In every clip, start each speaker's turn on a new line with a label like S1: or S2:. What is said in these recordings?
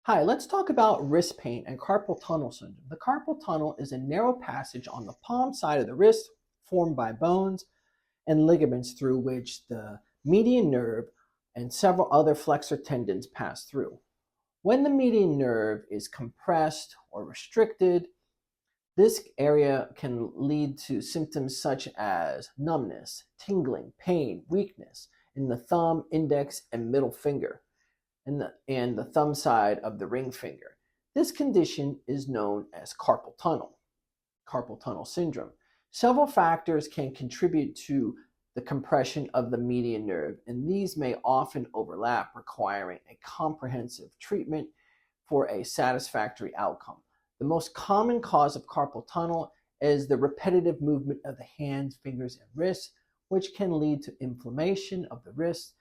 S1: Hi, let's talk about wrist pain and carpal tunnel syndrome. The carpal tunnel is a narrow passage on the palm side of the wrist formed by bones and ligaments through which the median nerve and several other flexor tendons pass through. When the median nerve is compressed or restricted, this area can lead to symptoms such as numbness, tingling, pain, weakness in the thumb, index, and middle finger and the thumb side of the ring finger. This condition is known as carpal tunnel syndrome. Several factors can contribute to the compression of the median nerve, and these may often overlap, requiring a comprehensive treatment for a satisfactory outcome. The most common cause of carpal tunnel is the repetitive movement of the hands, fingers, and wrists, which can lead to inflammation of the wrist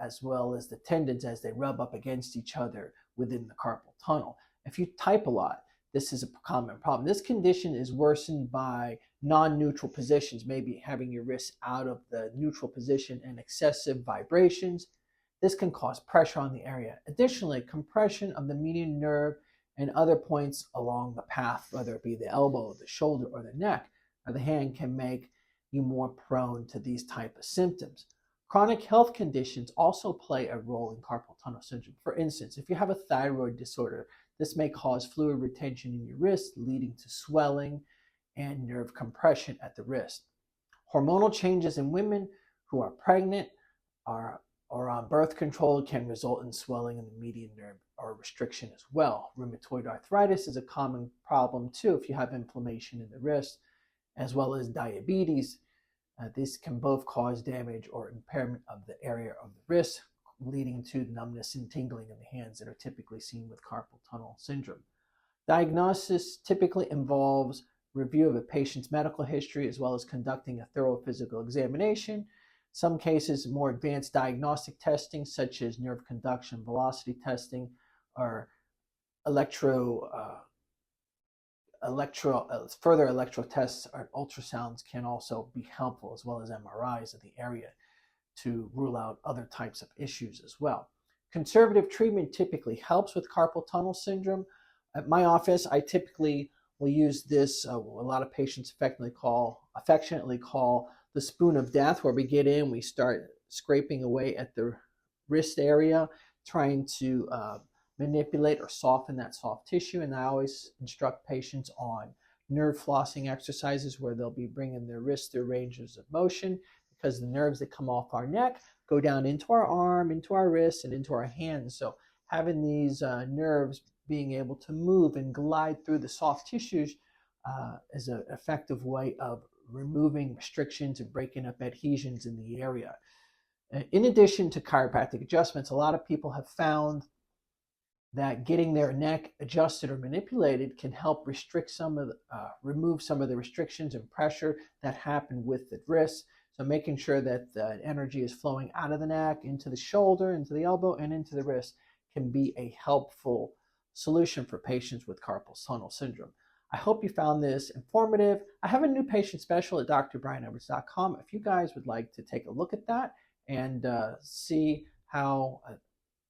S1: as well as the tendons as they rub up against each other within the carpal tunnel. If you type a lot, this is a common problem. This condition is worsened by non-neutral positions, maybe having your wrist out of the neutral position and excessive vibrations. This can cause pressure on the area. Additionally, compression of the median nerve and other points along the path, whether it be the elbow, the shoulder, or the neck, or the hand, can make you more prone to these type of symptoms. Chronic health conditions also play a role in carpal tunnel syndrome. For instance, if you have a thyroid disorder, this may cause fluid retention in your wrist, leading to swelling and nerve compression at the wrist. Hormonal changes in women who are pregnant or on birth control can result in swelling in the median nerve or restriction as well. Rheumatoid arthritis is a common problem too if you have inflammation in the wrist, as well as diabetes. This can both cause damage or impairment of the area of the wrist, leading to numbness and tingling in the hands that are typically seen with carpal tunnel syndrome. Diagnosis typically involves review of a patient's medical history as well as conducting a thorough physical examination. Some cases, more advanced diagnostic testing such as nerve conduction velocity testing or further electro tests or ultrasounds can also be helpful, as well as MRIs of the area to rule out other types of issues as well. Conservative treatment typically helps with carpal tunnel syndrome. At my office, I typically will use this, a lot of patients affectionately call the spoon of death, where we get in, we start scraping away at the wrist area, trying to manipulate or soften that soft tissue. And I always instruct patients on nerve flossing exercises where they'll be bringing their wrists through ranges of motion, because the nerves that come off our neck go down into our arm, into our wrists, and into our hands. So having these nerves being able to move and glide through the soft tissues is an effective way of removing restrictions and breaking up adhesions in the area. In addition to chiropractic adjustments, a lot of people have found that getting their neck adjusted or manipulated can help remove some of the restrictions and pressure that happen with the wrist. So making sure that the energy is flowing out of the neck, into the shoulder, into the elbow, and into the wrist can be a helpful solution for patients with carpal tunnel syndrome. I hope you found this informative. I have a new patient special at drbrianedwards.com. If you guys would like to take a look at that and see how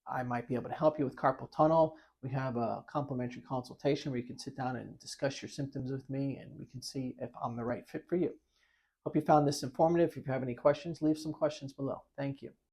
S1: I might be able to help you with carpal tunnel, we have a complimentary consultation where you can sit down and discuss your symptoms with me, and we can see if I'm the right fit for you. Hope you found this informative. If you have any questions, leave some questions below. Thank you.